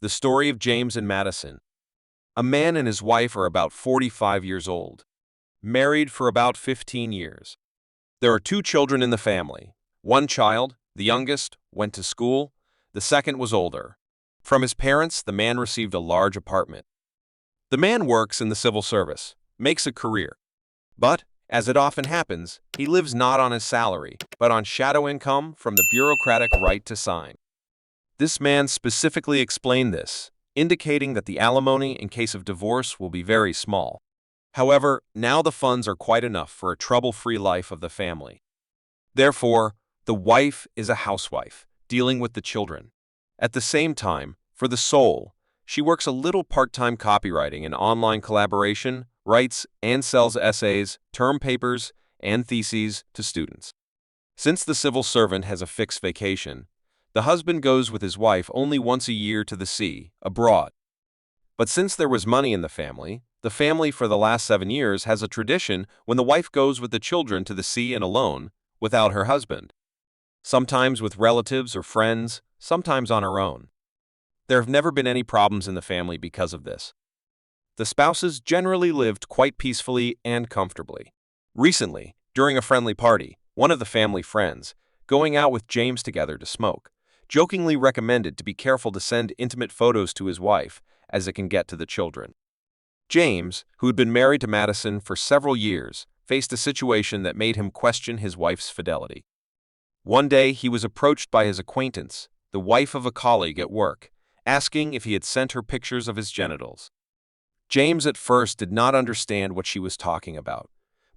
The story of James and Madison. A man and his wife are about 45 years old, married for about 15 years. There are two children in the family. One child, the youngest, went to school. The second was older. From his parents, the man received a large apartment. The man works in the civil service, makes a career. But, as it often happens, he lives not on his salary, but on shadow income from the bureaucratic right to sign. This man specifically explained this, indicating that the alimony in case of divorce will be very small. However, now the funds are quite enough for a trouble-free life of the family. Therefore, the wife is a housewife, dealing with the children. At the same time, for the soul, she works a little part-time copywriting and online collaboration, writes and sells essays, term papers, and theses to students. Since the civil servant has a fixed vacation, the husband goes with his wife only once a year to the sea, abroad. But since there was money in the family for the last 7 years has a tradition when the wife goes with the children to the sea and alone, without her husband. Sometimes with relatives or friends, sometimes on her own. There have never been any problems in the family because of this. The spouses generally lived quite peacefully and comfortably. Recently, during a friendly party, one of the family friends, going out with James together to smoke, jokingly recommended to be careful to send intimate photos to his wife, as it can get to the children. James, who had been married to Madison for several years, faced a situation that made him question his wife's fidelity. One day he was approached by his acquaintance, the wife of a colleague at work, asking if he had sent her pictures of his genitals. James at first did not understand what she was talking about,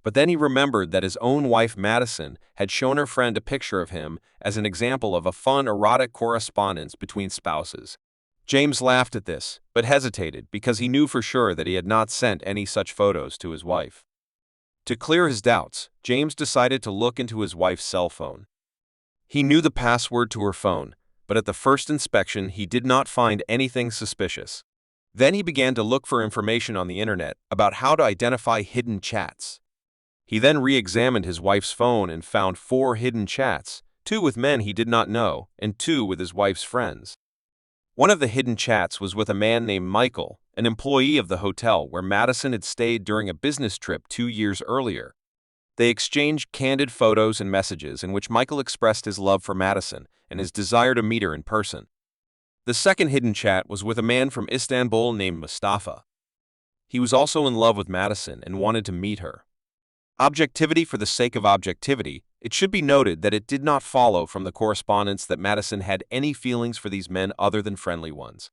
but then he remembered that his own wife Madison had shown her friend a picture of him as an example of a fun erotic correspondence between spouses. James laughed at this, but hesitated because he knew for sure that he had not sent any such photos to his wife. To clear his doubts, James decided to look into his wife's cell phone. He knew the password to her phone, but at the first inspection he did not find anything suspicious. Then he began to look for information on the internet about how to identify hidden chats. He then re-examined his wife's phone and found 4 hidden chats, 2 with men he did not know and 2 with his wife's friends. One of the hidden chats was with a man named Michael, an employee of the hotel where Madison had stayed during a business trip 2 years earlier. They exchanged candid photos and messages in which Michael expressed his love for Madison and his desire to meet her in person. The second hidden chat was with a man from Istanbul named Mustafa. He was also in love with Madison and wanted to meet her. Objectivity for the sake of objectivity, it should be noted that it did not follow from the correspondence that Madison had any feelings for these men other than friendly ones.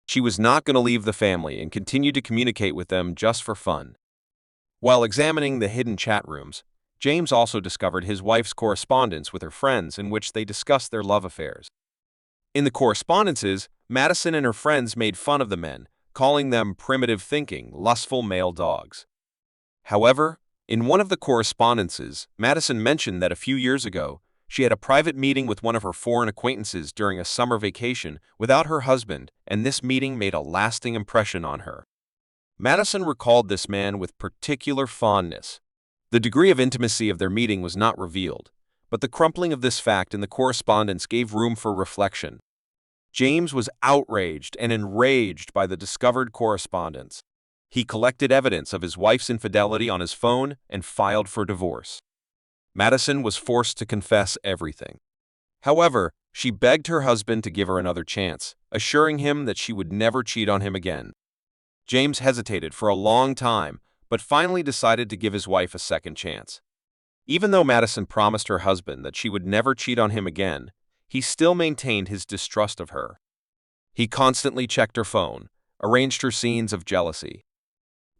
She was not going to leave the family and continued to communicate with them just for fun. While examining the hidden chat rooms, James also discovered his wife's correspondence with her friends in which they discussed their love affairs. In the correspondences, Madison and her friends made fun of the men, calling them primitive-thinking, lustful male dogs. However, in one of the correspondences, Madison mentioned that a few years ago, she had a private meeting with one of her foreign acquaintances during a summer vacation without her husband, and this meeting made a lasting impression on her. Madison recalled this man with particular fondness. The degree of intimacy of their meeting was not revealed, but the crumpling of this fact in the correspondence gave room for reflection. James was outraged and enraged by the discovered correspondence. He collected evidence of his wife's infidelity on his phone and filed for divorce. Madison was forced to confess everything. However, she begged her husband to give her another chance, assuring him that she would never cheat on him again. James hesitated for a long time, but finally decided to give his wife a second chance. Even though Madison promised her husband that she would never cheat on him again, he still maintained his distrust of her. He constantly checked her phone, arranged her scenes of jealousy.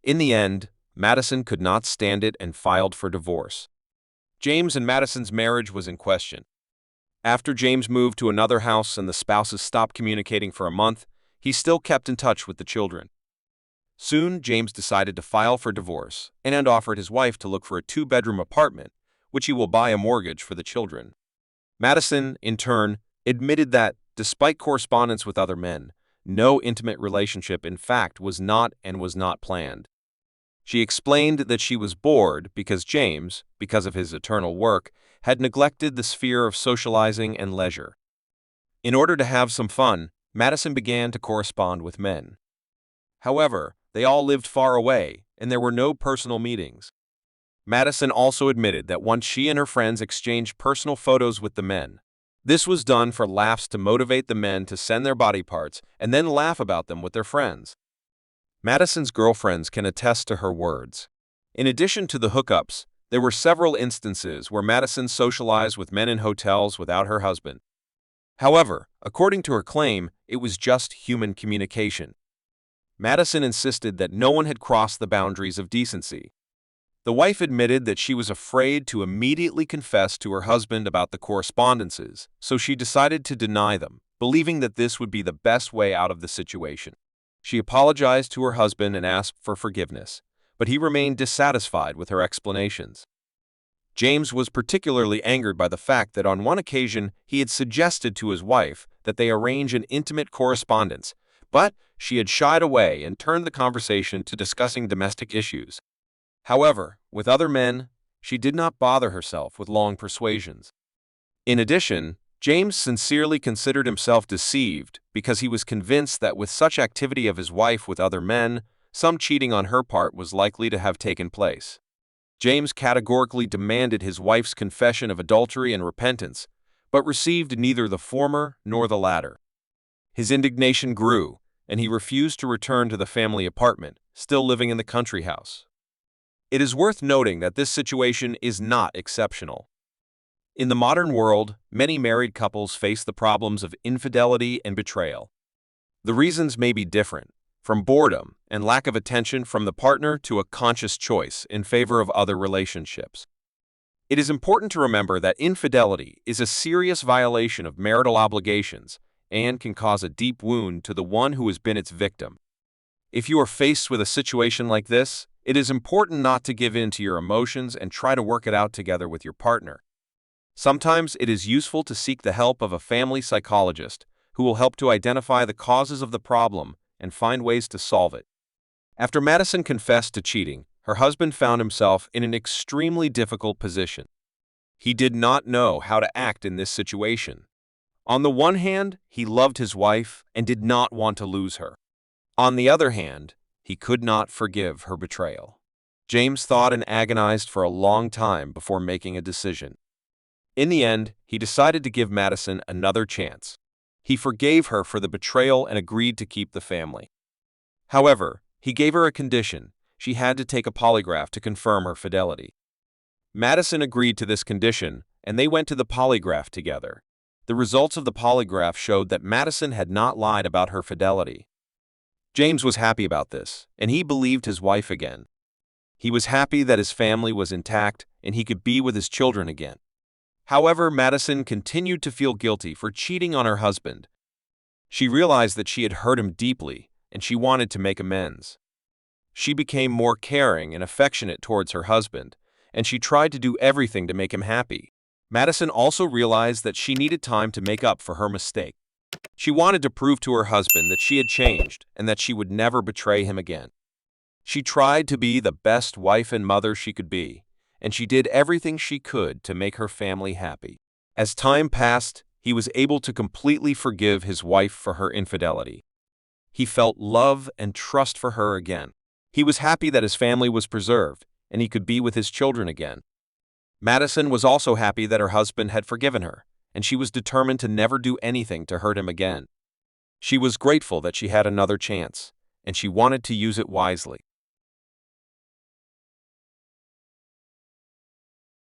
In the end, Madison could not stand it and filed for divorce. James and Madison's marriage was in question. After James moved to another house and the spouses stopped communicating for a month, he still kept in touch with the children. Soon, James decided to file for divorce and offered his wife to look for a 2-bedroom apartment, which he will buy a mortgage for the children. Madison, in turn, admitted that, despite correspondence with other men, no intimate relationship in fact was not planned. She explained that she was bored because James, because of his eternal work, had neglected the sphere of socializing and leisure. In order to have some fun, Madison began to correspond with men. However, they all lived far away, and there were no personal meetings. Madison also admitted that once she and her friends exchanged personal photos with the men, this was done for laughs to motivate the men to send their body parts and then laugh about them with their friends. Madison's girlfriends can attest to her words. In addition to the hookups, there were several instances where Madison socialized with men in hotels without her husband. However, according to her claim, it was just human communication. Madison insisted that no one had crossed the boundaries of decency. The wife admitted that she was afraid to immediately confess to her husband about the correspondences, so she decided to deny them, believing that this would be the best way out of the situation. She apologized to her husband and asked for forgiveness, but he remained dissatisfied with her explanations. James was particularly angered by the fact that on one occasion he had suggested to his wife that they arrange an intimate correspondence, but she had shied away and turned the conversation to discussing domestic issues. However, with other men, she did not bother herself with long persuasions. In addition, James sincerely considered himself deceived because he was convinced that with such activity of his wife with other men, some cheating on her part was likely to have taken place. James categorically demanded his wife's confession of adultery and repentance, but received neither the former nor the latter. His indignation grew, and he refused to return to the family apartment, still living in the country house. It is worth noting that this situation is not exceptional. In the modern world, many married couples face the problems of infidelity and betrayal. The reasons may be different, from boredom and lack of attention from the partner to a conscious choice in favor of other relationships. It is important to remember that infidelity is a serious violation of marital obligations and can cause a deep wound to the one who has been its victim. If you are faced with a situation like this, it is important not to give in to your emotions and try to work it out together with your partner. Sometimes it is useful to seek the help of a family psychologist who will help to identify the causes of the problem and find ways to solve it. After Madison confessed to cheating, her husband found himself in an extremely difficult position. He did not know how to act in this situation. On the one hand, he loved his wife and did not want to lose her. On the other hand, he could not forgive her betrayal. James thought and agonized for a long time before making a decision. In the end, he decided to give Madison another chance. He forgave her for the betrayal and agreed to keep the family. However, he gave her a condition: she had to take a polygraph to confirm her fidelity. Madison agreed to this condition, and they went to the polygraph together. The results of the polygraph showed that Madison had not lied about her fidelity. James was happy about this, and he believed his wife again. He was happy that his family was intact and he could be with his children again. However, Madison continued to feel guilty for cheating on her husband. She realized that she had hurt him deeply, and she wanted to make amends. She became more caring and affectionate towards her husband, and she tried to do everything to make him happy. Madison also realized that she needed time to make up for her mistake. She wanted to prove to her husband that she had changed and that she would never betray him again. She tried to be the best wife and mother she could be, and she did everything she could to make her family happy. As time passed, he was able to completely forgive his wife for her infidelity. He felt love and trust for her again. He was happy that his family was preserved, and he could be with his children again. Madison was also happy that her husband had forgiven her, and she was determined to never do anything to hurt him again. She was grateful that she had another chance, and she wanted to use it wisely.